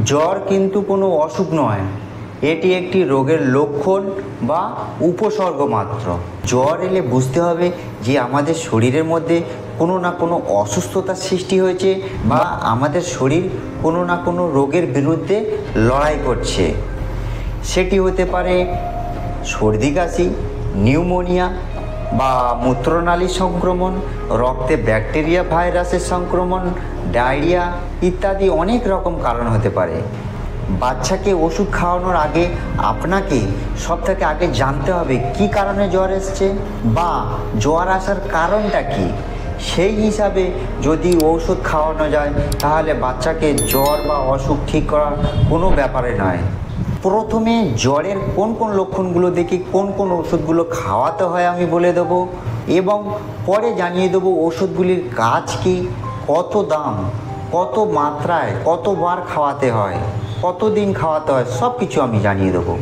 জ্বর কিন্তু কোনো অসুখ নয়, এটি একটি রোগের লক্ষণ বা উপসর্গ মাত্র। জ্বর এলে বুঝতে হবে যে আমাদের শরীরের মধ্যে কোনো না কোনো অসুস্থতার সৃষ্টি হয়েছে বা আমাদের শরীর কোনো না কোনো রোগের বিরুদ্ধে লড়াই করছে। সেটি হতে পারে সর্দি কাশি, নিউমোনিয়া বা মূত্রনালীর সংক্রমণ, রক্তে ব্যাকটেরিয়া ভাইরাসের সংক্রমণ, ডায়রিয়া ইত্যাদি অনেক রকম কারণ হতে পারে। বাচ্চাকে ওষুধ খাওয়ানোর আগে আপনাকে সবথেকে আগে জানতে হবে কী কারণে জ্বর এসছে বা জ্বর আসার কারণটা কী। সেই হিসাবে যদি ঔষধ খাওয়ানো যায় তাহলে বাচ্চাকে জ্বর বা অসুখ ঠিক করার কোনো ব্যাপারে নয়। প্রথমে জ্বরের কোন কোন লক্ষণগুলো দেখি কোন কোন ওষুধগুলো খাওয়াতে হয় আমি বলে দেবো, এবং পরে জানিয়ে দেবো ওষুধগুলির কাজ কী, কত দাম, কত মাত্রায়, কতবার খাওয়াতে হয়, কতদিন খাওয়াতে হয়, সব কিছু আমি জানিয়ে দেবো।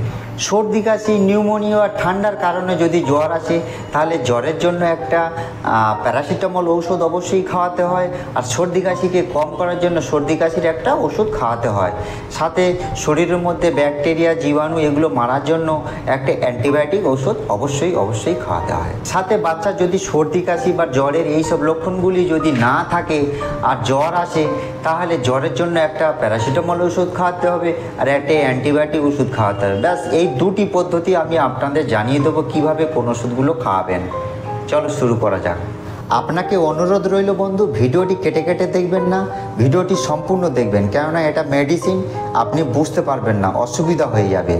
সর্দি কাশি, নিউমোনিয়া আর ঠান্ডার কারণে যদি জ্বর আসে তাহলে জ্বরের জন্য একটা প্যারাসিটামল ঔষধ অবশ্যই খাওয়াতে হয়, আর সর্দি কাশিকে কম করার জন্য সর্দি কাশির একটা ওষুধ খাওয়াতে হয়। সাথে শরীরের মধ্যে ব্যাকটেরিয়া, জীবাণু এগুলো মারার জন্য একটা অ্যান্টিবায়োটিক ওষুধ অবশ্যই খাওয়াতে হয়। সাথে বাচ্চার যদি সর্দি কাশি বা জ্বরের এইসব লক্ষণগুলি যদি না থাকে আর জ্বর আসে তাহলে জ্বরের জন্য একটা প্যারাসিটামল ওষুধ খাওয়াতে হবে আর একটা অ্যান্টিবায়োটিক ওষুধ খাওয়াতে হবে। ব্যাস এই দুটি পদ্ধতি আমি আপনাদের জানিয়ে দেবো কীভাবে কোন ওষুধগুলো খাওয়াবেন। চলো শুরু করা যাক। আপনাকে অনুরোধ রইল বন্ধু, ভিডিওটি কেটে কেটে দেখবেন না, ভিডিওটি সম্পূর্ণ দেখবেন, কেননা এটা মেডিসিন, আপনি বুঝতে পারবেন না, অসুবিধা হয়ে যাবে।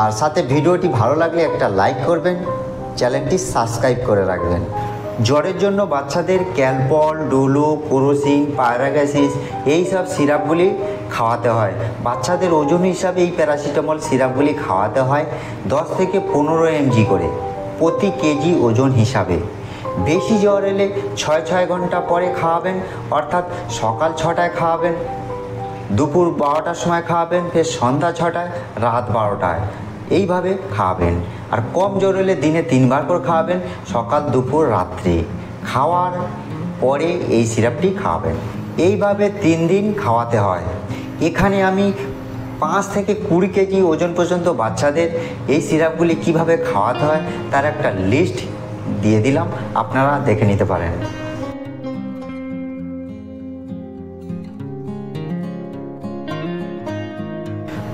আর সাথে ভিডিওটি ভালো লাগলে একটা লাইক করবেন, চ্যানেলটি সাবস্ক্রাইব করে রাখবেন। জ্বরের জন্য বাচ্চাদের ক্যালপল, ডোলো, কোরোসিন, পায়রাগাসিস এইসব সিরাপগুলি খাওয়াতে হয়। বাচ্চাদের ওজন হিসাবে এই প্যারাসিটামল সিরাপগুলি খাওয়াতে হয় 10 থেকে 15 mg করে প্রতি কেজি ওজন হিসাবে। বেশি জ্বর এলে 6 ঘন্টা পরে খাওয়াবেন, অর্থাৎ সকাল 6টায় খাওয়াবেন, দুপুর 12টার সময় খাওয়াবেন, ফের সন্ধ্যা 6টায়, রাত 12টায়, এইভাবে খাওয়াবেন। আর কম জ্বর এলে দিনে 3 বার করে খাওয়াবেন, সকাল, দুপুর, রাত্রে। খাওয়ার পরে এই সিরাপটি খাওয়াবেন। এইভাবে 3 দিন খাওয়াতে হয়। এখানে আমি 5 থেকে 20 কেজি ওজন পর্যন্ত বাচ্চাদের এই সিরাপগুলি কিভাবে খাওয়াতে হয় তার একটা লিস্ট দিয়ে দিলাম, আপনারা দেখে নিতে পারেন।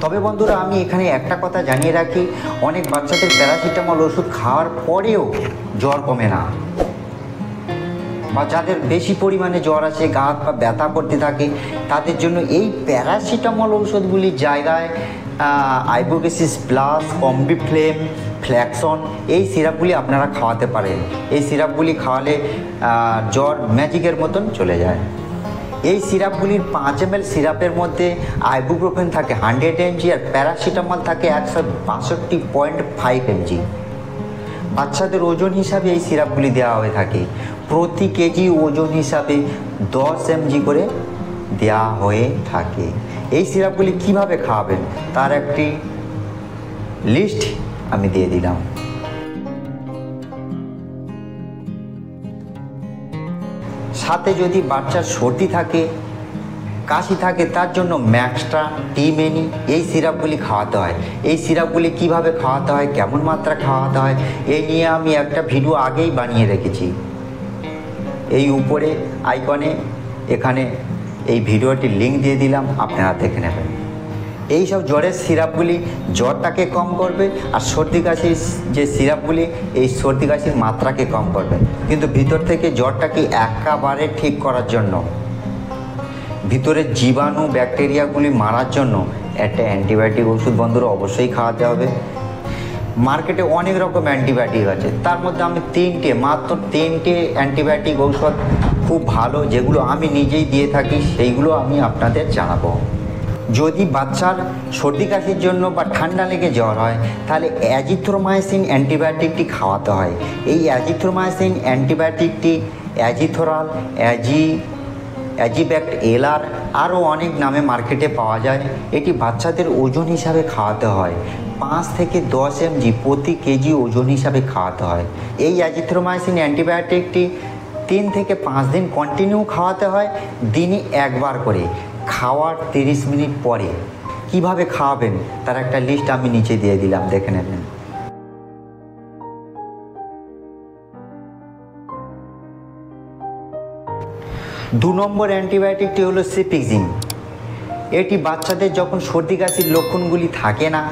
তবে বন্ধুরা আমি এখানে একটা কথা জানিয়ে রাখি, অনেক বাচ্চাদের প্যারাসিটামল ওষুধ খাওয়ার পরেও জ্বর কমে না, বা যাদের বেশি পরিমাণে জ্বর আসে, গা হাত পা ব্যথা করতে থাকে, তাদের জন্য এই প্যারাসিটামল ঔষধগুলির জায়গায় আইবোগেসিস প্লাস, কম্বিফ্লেম, ফ্ল্যাক্সন এই সিরাপগুলি আপনারা খাওয়াতে পারেন। এই সিরাপগুলি খাওয়ালে জ্বর ম্যাজিকের মতন চলে যায়। এই সিরাপগুলির 5 ml সিরাপের মধ্যে আইবুপ্রোফেন থাকে 100 mg আর প্যারাসিটামল থাকে 162.5 mg। বাচ্চাদের ওজন হিসাবে এই সিরাপগুলি দেওয়া হয়ে থাকে, প্রতি কেজি ওজন হিসাবে 10 mg করে দেওয়া হয়ে থাকে। এই সিরাপগুলি কিভাবে খাওয়াবেন তার একটি লিস্ট আমি দিয়ে দিলাম। সাথে যদি বাচ্চার সর্দি থাকে, কাশি থাকে, তার জন্য ম্যাক্সট্রা, টিমেনি এই সিরাপগুলি খাওয়াতে হয়। এই সিরাপগুলি কিভাবে খাওয়াতে হয়, কেমন মাত্রা খাওয়াতে হয়, এই নিয়ে আমি একটা ভিডিও আগেই বানিয়ে রেখেছি। এই উপরে আইকনে এখানে এই ভিডিওটির লিঙ্ক দিয়ে দিলাম, আপনারা দেখে নেবেন। এই সব জ্বরের সিরাপগুলি জ্বরটাকে কম করবে, আর সর্দি কাশির যে সিরাপগুলি এই সর্দি কাশির মাত্রাকে কম করবে, কিন্তু ভিতর থেকে জ্বরটাকে একেবারে ঠিক করার জন্য, ভিতরে জীবাণু ব্যাকটেরিয়াগুলি মারার জন্য একটা অ্যান্টিবায়োটিক ওষুধ বন্ধুরা অবশ্যই খাওয়াতে হবে। মার্কেটে অনেক রকম অ্যান্টিবায়োটিক আছে, তার মধ্যে আমি মাত্র তিনটে অ্যান্টিবায়োটিক ঔষধ খুব ভালো, যেগুলো আমি নিজেই দিয়ে থাকি, সেইগুলো আমি আপনাদের জানাবো। যদি বাচ্চার সর্দি কাশির জন্য বা ঠান্ডা লেগে জ্বর হয় তাহলে অ্যাজিথ্রোমাইসিন অ্যান্টিবায়োটিকটি খাওয়াতে হয়। এই অ্যাজিথ্রোমাইসিন অ্যান্টিবায়োটিকটি অ্যাজিথোরাল, অ্যাজিব্যাক্ট এলআর আরও অনেক নামে মার্কেটে পাওয়া যায়। এটি বাচ্চাদের ওজন হিসাবে খাওয়াতে হয়, 5 থেকে 10 mg প্রতি কেজি ওজন হিসাবে খাওয়াতে হয়। এই অ্যাজিথ্রোমাইসিন অ্যান্টিবায়োটিকটি 3 থেকে 5 দিন কন্টিনিউ খাওয়াতে হয়, দিনে 1 বার করে। খাওয়ার 30 মিনিট পরে। কিভাবে খাওয়াবেন তার একটা লিস্ট আমি নিচে দিয়ে দিলাম, দেখে নেবেন। 2 নম্বর অ্যান্টিবায়োটিকটি হলো সিপিক্সিন। এটি বাচ্চাদের যখন সর্দি কাশির লক্ষণগুলি থাকে না,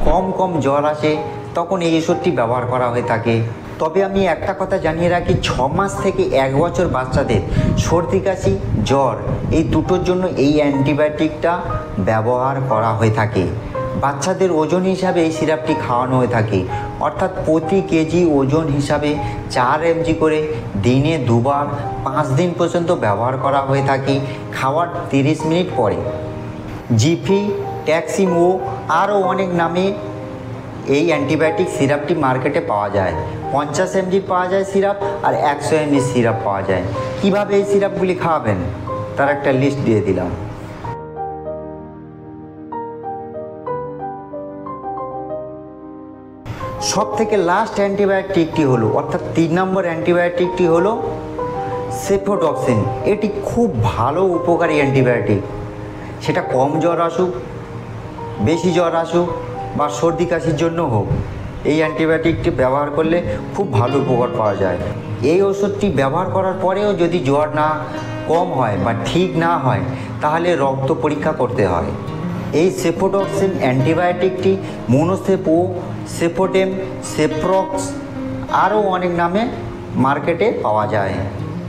কম কম জ্বর আসে, তখন এই ওষুধটি ব্যবহার করা হয়ে থাকে। তবে আমি একটা কথা জানিয়ে রাখি, 6 মাস থেকে 1 বছর বাচ্চাদের সর্দি কাশি জ্বর এই দুটোর জন্য এই অ্যান্টিবায়োটিকটা ব্যবহার করা হয়ে থাকে। বাচ্চাদের ওজন হিসাবে এই সিরাপটি খাওয়ানো হয়ে থাকে, অর্থাৎ প্রতি কেজি ওজন হিসাবে 4 mg করে দিনে 2 বার 5 দিন পর্যন্ত ব্যবহার করা হয়ে থাকে খাওয়ার 30 মিনিট পরে। জিফি, ট্যাক্সিম ও আরও অনেক নামে এই অ্যান্টিবায়োটিক সিরাপটি মার্কেটে পাওয়া যায়। 50 mg পাওয়া যায় সিরাপ, আর 100 mg সিরাপ পাওয়া যায়। কিভাবে এই সিরাপগুলি খাওয়াবেন তার একটা লিস্ট দিয়ে দিলাম। সব থেকে লাস্ট অ্যান্টিবায়োটিকটি হলো, অর্থাৎ 3 নম্বর অ্যান্টিবায়োটিকটি হলো সেফোডক্সিন। এটি খুব ভালো উপকারী অ্যান্টিবায়োটিক। সেটা কম জ্বর আসুক, বেশি জ্বর আসুক বা সর্দি কাশির জন্য হোক, এই অ্যান্টিবায়োটিকটি ব্যবহার করলে খুব ভালো উপকার পাওয়া যায়। এই ওষুধটি ব্যবহার করার পরেও যদি জ্বর না কম হয় বা ঠিক না হয়, তাহলে রক্ত পরীক্ষা করতে হয়। এই সেফোডক্সিন অ্যান্টিবায়োটিকটি মোনোসেপ ও সেফোটেম, সেপ্রক্স আরও অনেক নামে মার্কেটে পাওয়া যায়।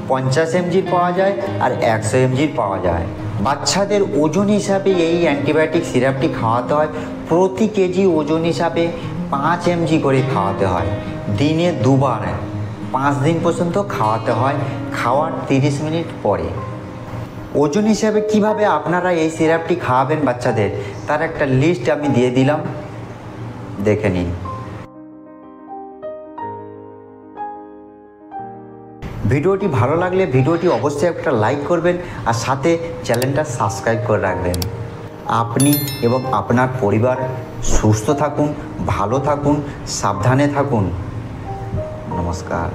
50 mg পাওয়া যায় আর 100 mg পাওয়া যায়। বাচ্চাদের ওজন হিসাবে এই অ্যান্টিবায়োটিক সিরাপটি খাওয়াতে হয়। প্রতি কেজি ওজন হিসাবে 5 mg করে খাওয়াতে হয়, দিনে 2 বার 5 দিন পর্যন্ত খাওয়াতে হয় খাওয়ার 30 মিনিট পরে। ওজন হিসাবে কিভাবে আপনারা এই সিরাপটি খাওয়াবেন বাচ্চাদের তার একটা লিস্ট আমি দিয়ে দিলাম, দেখে নিন। ভিডিওটি ভালো লাগলে ভিডিওটি অবশ্যই একটা লাইক করবেন আর সাথে চ্যানেলটা সাবস্ক্রাইব করে রাখবেন। আপনি এবং আপনার পরিবার সুস্থ থাকুন, ভালো থাকুন, সাবধানে থাকুন। নমস্কার।